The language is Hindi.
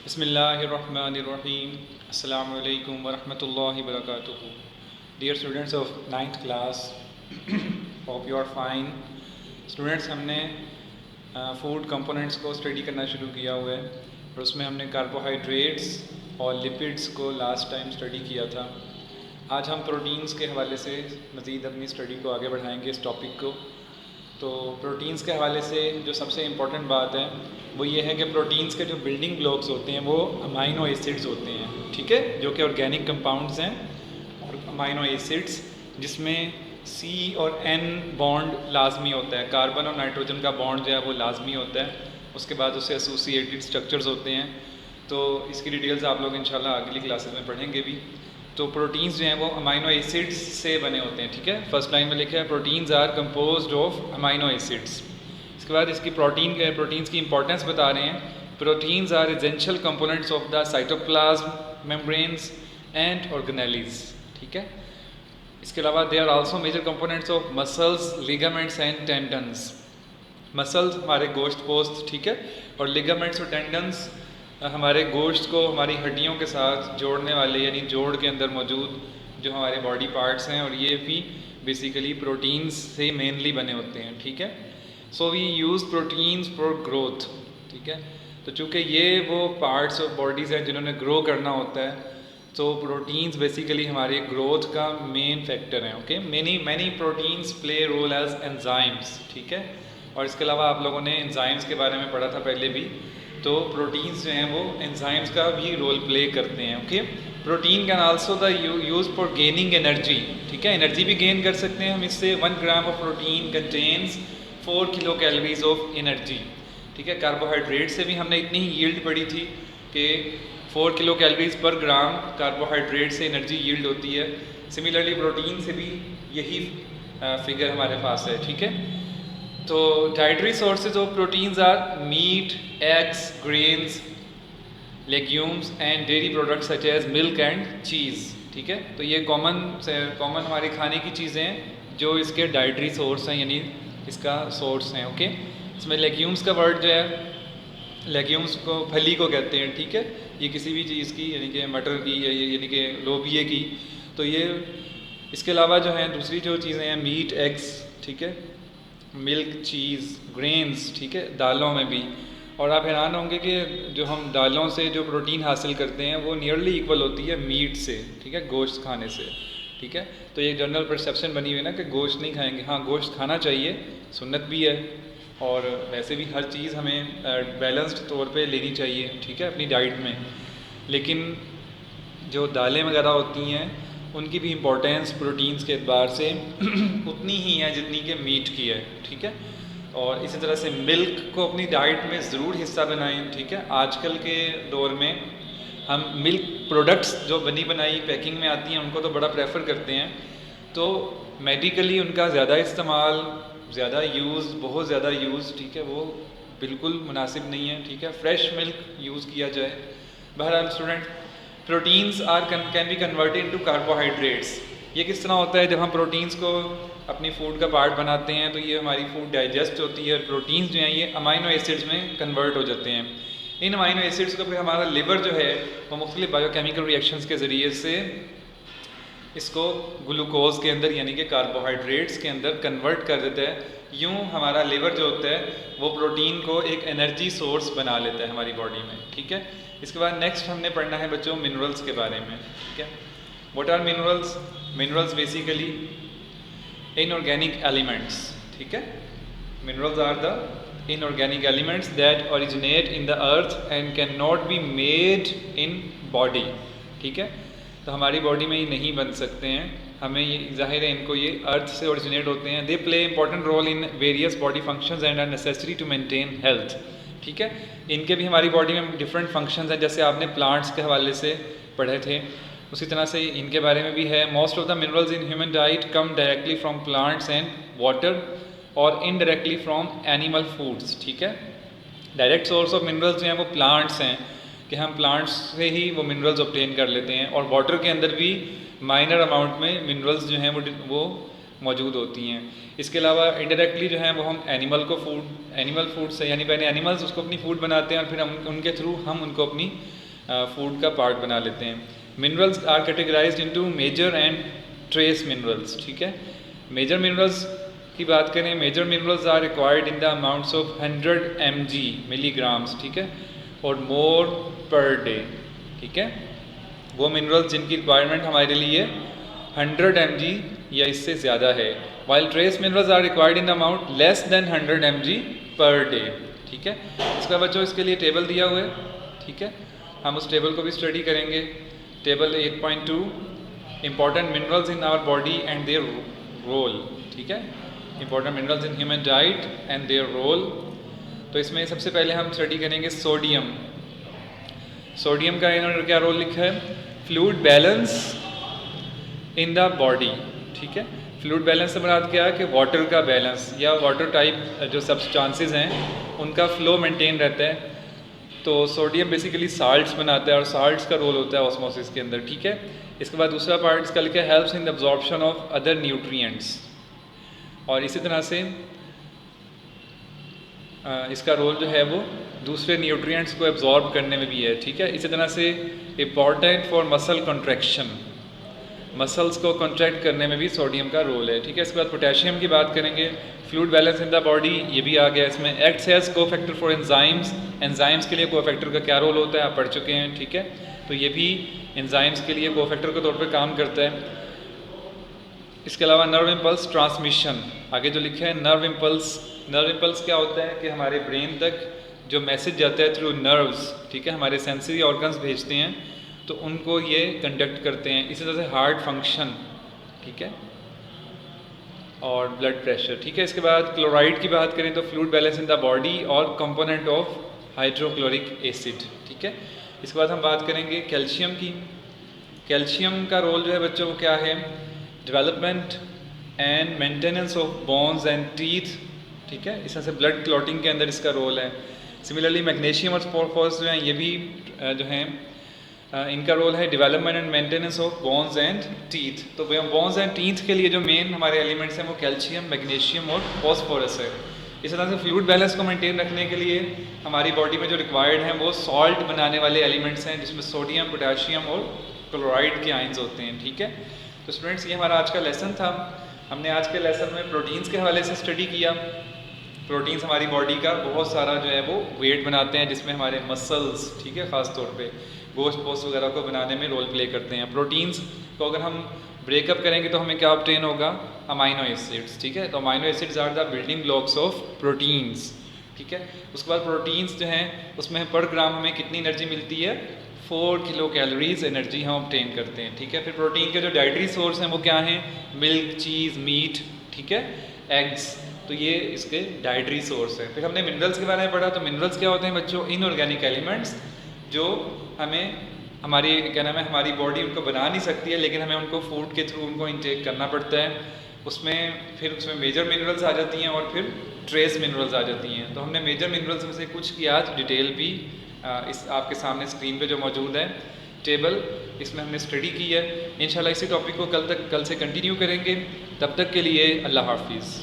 Bismillahirrahmanirrahim. Assalamu alaikum wa rahmatullahi wa barakatuhu. Dear students of 9th class, hope you are fine. Students, हमने फूड कंपोनेंट्स को स्टडी करना शुरू किया हुआ है और उसमें हमने कार्बोहाइड्रेट्स और लिपिड्स को लास्ट टाइम स्टडी किया था। आज हम प्रोटीन्स के हवाले से मज़ीद अपनी स्टडी को आगे बढ़ाएंगे इस टॉपिक को। तो प्रोटीन्स के हवाले से जो सबसे इम्पॉर्टेंट बात है वो ये है कि प्रोटीन्स के जो बिल्डिंग ब्लॉक्स होते हैं वो अमाइनो एसिड्स होते हैं, ठीक है, जो कि ऑर्गेनिक कंपाउंड्स हैं और अमाइनो एसिड्स जिसमें सी और एन बॉन्ड लाजमी होता है, कार्बन और नाइट्रोजन का बॉन्ड जो है वो लाजमी होता है। उसके बाद उससे एसोसिएटेड स्ट्रक्चर्स होते हैं। तो इसकी डिटेल्स आप लोग इंशाल्लाह अगली क्लासेस में पढ़ेंगे भी। तो प्रोटीन्स जो हैं वो अमाइनो एसिड्स से बने होते हैं, ठीक है। फर्स्ट लाइन में लिखा है proteins are composed of amino acids. इसके बाद इसकी प्रोटीन्स की इंपॉर्टेंस बता रहे हैं। Proteins are essential components of the cytoplasm membranes and organelles, ठीक है। इसके अलावा they are also major components of muscles, ligaments and tendons. Muscles हमारे गोश्त पोस्ट, ठीक है, और लिगामेंट्स और टेंडन्स हमारे गोश्त को हमारी हड्डियों के साथ जोड़ने वाले, यानी जोड़ के अंदर मौजूद जो हमारे बॉडी पार्ट्स हैं, और ये भी बेसिकली प्रोटीन्स से मेनली बने होते हैं, ठीक है। So we use proteins for growth, ठीक है। तो चूँकि ये वो पार्ट्स ऑफ बॉडीज़ हैं जिन्होंने ग्रो करना होता है, तो प्रोटीन्स बेसिकली हमारे ग्रोथ का मेन फैक्टर हैं, okay. Many proteins play role as enzymes, ठीक है। और इसके अलावा आप लोगों ने एंजाइम्स के बारे में पढ़ा था पहले भी। तो प्रोटीन्स जो हैं वो एंजाइम्स का भी रोल प्ले करते हैं, okay. Protein can also the use for gaining energy, ठीक है। एनर्जी भी गेन कर सकते हैं हम इससे। 1 gram of protein contains 4 kilo calories of energy, ठीक है। कार्बोहाइड्रेट से भी हमने इतनी ही यील्ड पढ़ी थी कि 4 किलो कैलोरीज पर ग्राम कार्बोहाइड्रेट से एनर्जी यील्ड होती है। सिमिलरली प्रोटीन से भी यही फिगर हमारे पास है, ठीक है। तो dietary sources of proteins are meat, eggs, grains, legumes and dairy products such as milk and cheese, ठीक है। तो ये कॉमन हमारे खाने की चीज़ें हैं जो इसके डाइटरी सोर्स हैं, यानी इसका सोर्स हैं, ओके। इसमें लेग्यूम्स का वर्ड जो है, लेग्यूम्स को फली को कहते हैं, ठीक है। ये किसी भी चीज़ की, यानी कि मटर की यानी कि लोबिये की। तो ये इसके अलावा जो है दूसरी जो चीज़ें हैं, मीट, एग्स, ठीक है, मिल्क, चीज़, ग्रेन्स, ठीक है, दालों में भी। और आप हैरान होंगे कि जो हम दालों से जो प्रोटीन हासिल करते हैं वो नियरली इक्वल होती है मीट से, ठीक है, गोश्त खाने से, ठीक है। तो ये जनरल परसेप्शन बनी हुई है ना कि गोश्त नहीं खाएंगे। हाँ, गोश्त खाना चाहिए, सुन्नत भी है, और वैसे भी हर चीज़ हमें बैलेंस्ड तौर पे लेनी चाहिए, ठीक है, अपनी डाइट में। लेकिन जो दालें वगैरह होती हैं उनकी भी इम्पोर्टेंस प्रोटीन्स के एतबार से उतनी ही है जितनी कि मीट की है, ठीक है। और इसी तरह से मिल्क को अपनी डाइट में ज़रूर हिस्सा बनाएं, ठीक है। आजकल के दौर में हम मिल्क प्रोडक्ट्स जो बनी बनाई पैकिंग में आती हैं उनको तो बड़ा प्रेफर करते हैं। तो मेडिकली उनका ज़्यादा इस्तेमाल, ज़्यादा यूज़, बहुत ज़्यादा यूज़, ठीक है, वो बिल्कुल मुनासिब नहीं है, ठीक है। फ्रेश मिल्क यूज़ किया जाए। बहरहाल student, proteins are can be converted into carbohydrates. ये किस तरह होता है, जब हम प्रोटीन्स को अपनी फूड का पार्ट बनाते हैं तो ये हमारी फूड डाइजेस्ट होती है और प्रोटीन्स जो हैं ये अमाइनो एसिड्स में कन्वर्ट हो जाते हैं। इन अमाइनो एसिड्स को फिर हमारा लिवर जो है वो मुख्तलिफ बायोकेमिकल रिएक्शंस के ज़रिए से इसको ग्लूकोज के अंदर, यानी कि कार्बोहाइड्रेट्स के अंदर कन्वर्ट कर देता है। यूँ हमारा लिवर जो होता है वो प्रोटीन को एक एनर्जी सोर्स बना लेता है हमारी बॉडी में, ठीक है। इसके बाद नेक्स्ट हमने पढ़ना है बच्चों मिनरल्स के बारे में, ठीक है। What are minerals? Minerals basically inorganic elements, ठीक है। Minerals are the inorganic elements that originate in the earth and can not be made in body, ठीक है। तो हमारी बॉडी में ये नहीं बन सकते हैं, हमें ये जाहिर है इनको ये अर्थ से ओरिजिनेट होते हैं। They play important role in various body functions and are necessary to maintain health, ठीक है। इनके भी हमारी बॉडी में डिफरेंट फंक्शंस हैं, जैसे आपने प्लांट्स के हवाले से पढ़े थे, उसी तरह से इनके बारे में भी है। Most of the minerals in human diet come directly from plants and water और इनडायरेक्टली फ्रॉम एनिमल फूड्स, ठीक है। डायरेक्ट सोर्स ऑफ मिनरल्स जो हैं वो प्लांट्स हैं, कि हम प्लांट्स से ही वो मिनरल्स ऑब्टेन कर लेते हैं। और वाटर के अंदर भी माइनर अमाउंट में मिनरल्स जो हैं वो मौजूद होती हैं। इसके अलावा इनडायरेक्टली जो है वो हम एनिमल फूड से, यानी पहले एनिमल्स उसको अपनी फूड बनाते हैं और फिर उनके थ्रू हम उनको अपनी फूड का पार्ट बना लेते हैं। Minerals are categorized into major and trace minerals, ठीक है। मेजर मिनरल्स की बात करें, major minerals are required in the amounts of 100 mg milligrams, ठीक है, और मोर पर डे, ठीक है। वो मिनरल्स जिनकी रिक्वायरमेंट हमारे लिए 100 mg या इससे ज़्यादा है, while trace minerals are required in the amount less than 100 mg per day, ठीक है। इसका बच्चों इसके लिए टेबल दिया हुआ है, ठीक है, हम उस टेबल को भी स्टडी करेंगे। Table 8.2 important minerals in our body and their role, ठीक है, important minerals in human diet and their role. तो इसमें सबसे पहले हम स्टडी करेंगे सोडियम। सोडियम का इन्होंने क्या रोल लिखा है, fluid balance in the body, ठीक है। फ्लूइड बैलेंस से मुराद क्या है कि वाटर का बैलेंस या वाटर टाइप जो सब्सटेंसेस हैं उनका फ्लो मेंटेन रहता है। तो सोडियम बेसिकली साल्ट्स बनाता है और साल्ट्स का रोल होता है ऑस्मोसिस के अंदर, ठीक है। इसके बाद दूसरा पार्ट इसका लिखा है helps in the absorption of other nutrients, और इसी तरह से इसका रोल जो है वो दूसरे न्यूट्रिएंट्स को एब्जॉर्ब करने में भी है, ठीक है। इसी तरह से important for muscle contraction, muscles को कॉन्ट्रैक्ट करने में भी सोडियम का रोल है, ठीक है। इसके बाद पोटेशियम की बात करेंगे, fluid balance in the body, ये भी आ गया इसमें। Acts as cofactor for enzymes, enzymes के लिए कोफैक्टर का क्या रोल होता है आप पढ़ चुके हैं, ठीक है। तो ये भी एंजाइम्स के लिए कोफैक्टर के तौर पर काम करता है। इसके अलावा नर्व इम्पल्स ट्रांसमिशन, आगे जो लिखा है नर्व इम्पल्स, नर्व इम्पल्स क्या होता है कि हमारे ब्रेन तक जो मैसेज जाता है थ्रू नर्व्स, ठीक है, हमारे सेंसरी ऑर्गन्स भेजते हैं तो उनको ये कंडक्ट करते हैं। इसी तरह से हार्ट फंक्शन, ठीक है, और ब्लड प्रेशर, ठीक है। इसके बाद क्लोराइड की बात करें तो fluid balance in the body और कंपोनेंट ऑफ हाइड्रोक्लोरिक एसिड, ठीक है। इसके बाद हम बात करेंगे कैल्शियम की। कैल्शियम का रोल जो है बच्चों को क्या है, development and maintenance of bones and teeth, ठीक है। इस तरह से ब्लड क्लॉटिंग के अंदर इसका रोल है। सिमिलरली मैग्नीशियम और फॉस्फोरस जो हैं ये भी जो हैं इनका रोल है development and maintenance of bones and teeth. तो बोन्स एंड टीथ के लिए जो मेन हमारे एलिमेंट्स हैं वो कैल्शियम, मैग्नीशियम और फॉस्फोरस है। इस तरह से फ्लूइड बैलेंस को मेंटेन रखने के लिए हमारी बॉडी में जो रिक्वायर्ड हैं वो सॉल्ट बनाने वाले एलिमेंट्स हैं जिसमें सोडियम, पोटेशियम और क्लोराइड के आयंस होते हैं, ठीक है। तो स्टूडेंट्स ये हमारा आज का लेसन था। हमने आज के लेसन में प्रोटीन्स के हवाले से स्टडी किया। प्रोटीन्स हमारी बॉडी का बहुत सारा जो है वो वेट बनाते हैं जिसमें हमारे मसल्स, ठीक है, ख़ास तौर पे गोश्त पोस्ट वगैरह को बनाने में रोल प्ले करते हैं। प्रोटीन्स को अगर हम ब्रेकअप करेंगे तो हमें क्या ऑब्टेन होगा, अमाइनो एसिड्स, ठीक है। तो amino acids are the building blocks of proteins, ठीक है। उसके बाद प्रोटीन्स जो हैं उसमें पर ग्राम हमें कितनी एनर्जी मिलती है, 4 किलो कैलोरीज एनर्जी हम ऑब्टेन करते हैं, ठीक है। फिर प्रोटीन के जो डाइटरी सोर्स हैं वो क्या हैं, मिल्क, चीज़, मीट, ठीक है, एग्स, तो ये इसके डाइटरी सोर्स हैं। फिर हमने मिनरल्स के बारे में पढ़ा। तो मिनरल्स क्या होते हैं बच्चों, इनऑर्गेनिक एलिमेंट्स जो हमें हमारी क्या नाम है हमारी बॉडी उनको बना नहीं सकती है, लेकिन हमें उनको फूड के थ्रू उनको इंटेक करना पड़ता है। उसमें मेजर मिनरल्स आ जाती हैं और फिर ट्रेस मिनरल्स आ जाती हैं। तो हमने मेजर मिनरल्स में से कुछ की आज डिटेल भी इस आपके सामने स्क्रीन पे जो मौजूद है टेबल, इसमें हमने स्टडी की है। इंशाल्लाह इसी टॉपिक को कल से कंटिन्यू करेंगे। तब तक के लिए अल्लाह हाफिज़।